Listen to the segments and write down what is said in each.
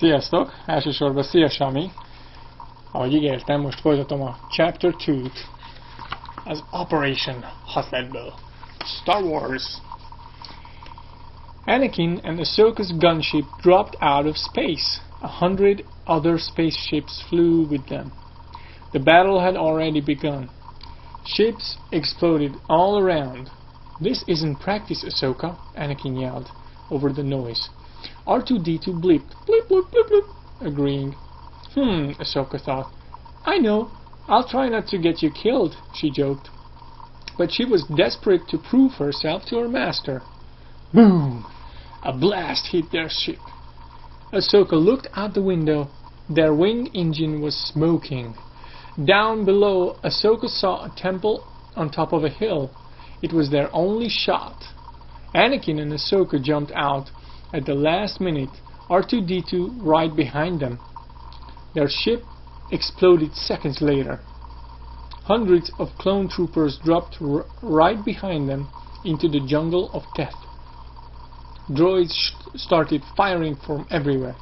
Sziasztok! Elsősorban szia Sami! Ahogy ígértem, most folytatom a Chapter 2-t az Operation Hotletből. Star Wars! Anakin and Ahsoka's gunship dropped out of space. 100 other spaceships flew with them. The battle had already begun. Ships exploded all around. "This isn't practice, Ahsoka," Anakin yelled over the noise. R2-D2 blipped, blip blip blip blip, agreeing. Ahsoka thought. "I know. I'll try not to get you killed," she joked. But she was desperate to prove herself to her master. Boom! A blast hit their ship. Ahsoka looked out the window. Their wing engine was smoking. Down below, Ahsoka saw a temple on top of a hill. It was their only shot. Anakin and Ahsoka jumped out at the last minute, R2-D2 right behind them. Their ship exploded seconds later. Hundreds of clone troopers dropped right behind them into the jungle of death. Droids started firing from everywhere.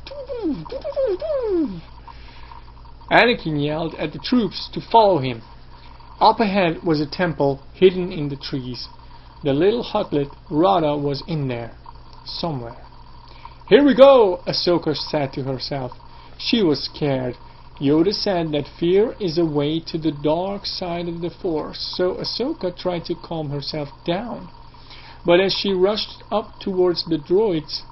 Anakin yelled at the troops to follow him. Up ahead was a temple hidden in the trees. The little hotlet, Rada, was in there, somewhere. "Here we go," Ahsoka said to herself. She was scared. Yoda said that fear is a way to the dark side of the Force, so Ahsoka tried to calm herself down. But as she rushed up towards the droids,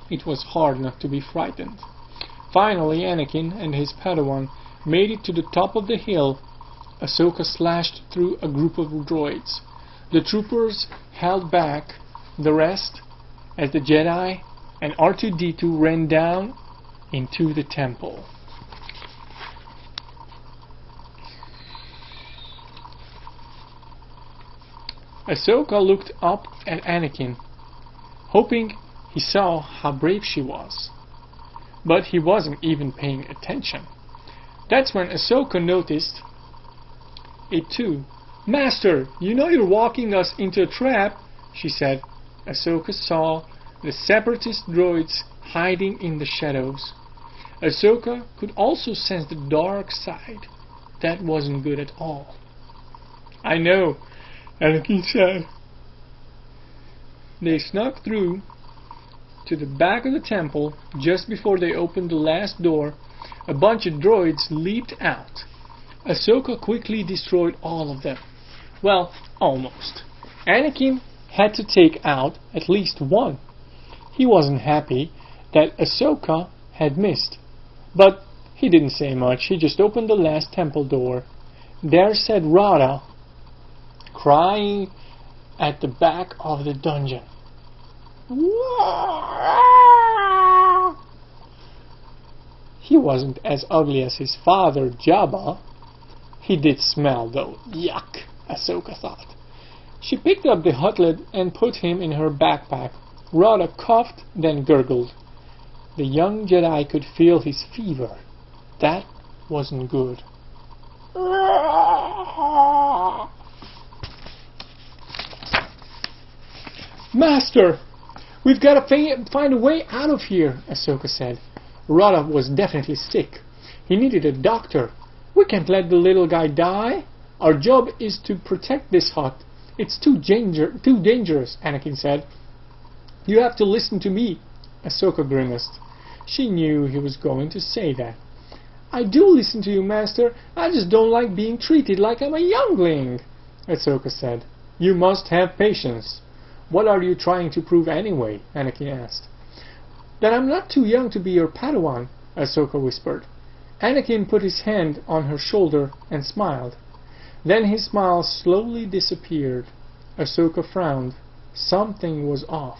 it was hard not to be frightened. Finally, Anakin and his Padawan made it to the top of the hill. Ahsoka slashed through a group of droids. The troopers held back the rest as the Jedi and R2-D2 ran down into the temple. Ahsoka looked up at Anakin, hoping he saw how brave she was. But he wasn't even paying attention. That's when Ahsoka noticed it too. "Master, you know you're walking us into a trap," she said. Ahsoka saw the separatist droids hiding in the shadows. Ahsoka could also sense the dark side. That wasn't good at all. "I know," Anakin said. They snuck through to the back of the temple. Just before they opened the last door, a bunch of droids leaped out. Ahsoka quickly destroyed all of them. Well, almost. Anakin had to take out at least one. He wasn't happy that Ahsoka had missed, but he didn't say much. He just opened the last temple door. There sat Rada, crying at the back of the dungeon. He wasn't as ugly as his father, Jabba. He did smell, though. Yuck, Ahsoka thought. She picked up the hotlet and put him in her backpack. Rada coughed, then gurgled. The young Jedi could feel his fever. That wasn't good. "Master, we've got to find a way out of here," Ahsoka said. Rada was definitely sick. He needed a doctor. "We can't let the little guy die. Our job is to protect this hut. It's too dangerous," Anakin said. "You have to listen to me," Ahsoka grimaced. She knew he was going to say that. "I do listen to you, Master. I just don't like being treated like I'm a youngling," Ahsoka said. "You must have patience." "What are you trying to prove anyway?" Anakin asked. "That I'm not too young to be your Padawan," Ahsoka whispered. Anakin put his hand on her shoulder and smiled. Then his smile slowly disappeared. Ahsoka frowned. Something was off.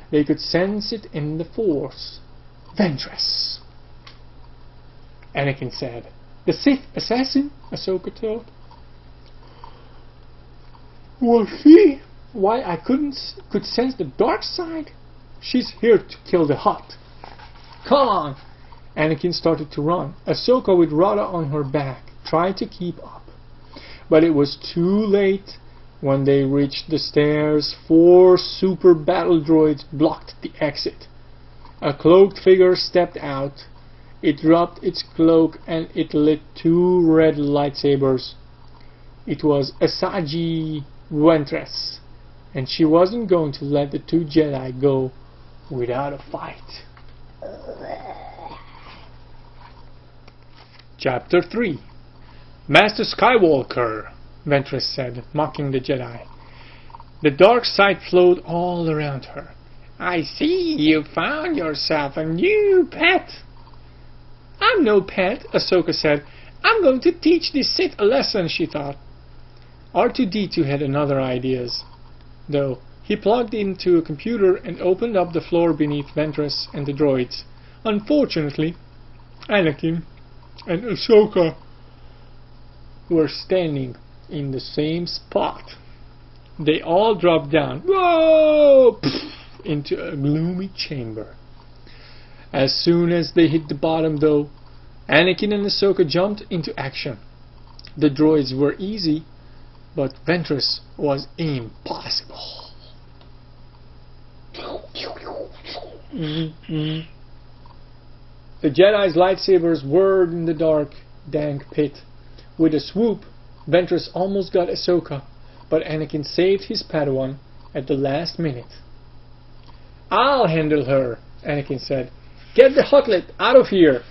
They could sense it in the Force. "Ventress," Anakin said. "The Sith assassin?" Ahsoka thought. "Was she? Why I could sense the dark side? She's here to kill the hut." "Come on!" Anakin started to run. Ahsoka, with Rada on her back, tried to keep up. But it was too late. When they reached the stairs, 4 super battle droids blocked the exit. A cloaked figure stepped out. It dropped its cloak and it lit 2 red lightsabers. It was Asajj Ventress, and she wasn't going to let the 2 Jedi go without a fight. Chapter 3. Master Skywalker, Ventress said, mocking the Jedi. The dark side flowed all around her. I see you found yourself a new pet. I'm no pet, Ahsoka said. I'm going to teach this Sith a lesson, she thought. R2-D2 had another ideas, though. He plugged into a computer and opened up the floor beneath Ventress and the droids. Unfortunately, Anakin and Ahsoka were standing in the same spot. They all dropped down, whoa, into a gloomy chamber. As soon as they hit the bottom, though, Anakin and Ahsoka jumped into action. The droids were easy, but Ventress was impossible. The Jedi's lightsabers whirred in the dark, dank pit. With a swoop, Ventress almost got Ahsoka, but Anakin saved his Padawan at the last minute. I'll handle her, Anakin said. Get the Huttlet out of here!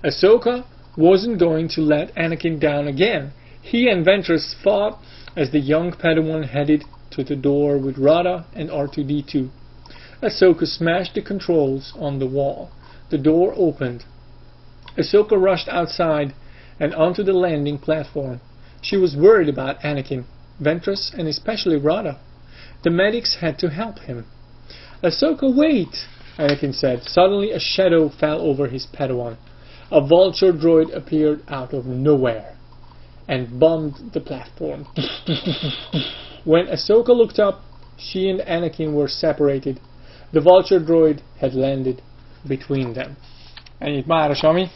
Ahsoka wasn't going to let Anakin down again. He and Ventress fought as the young Padawan headed to the door with Rada and R2-D2. Ahsoka smashed the controls on the wall. The door opened. Ahsoka rushed outside and onto the landing platform. She was worried about Anakin, Ventress, and especially Rada. The medics had to help him. Ahsoka, wait! Anakin said. Suddenly a shadow fell over his Padawan. A vulture droid appeared out of nowhere and bombed the platform. When Ahsoka looked up, she and Anakin were separated. The vulture droid had landed between them. Ennyit mára, Sami.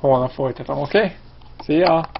Holnap folytatom, oké? Szia!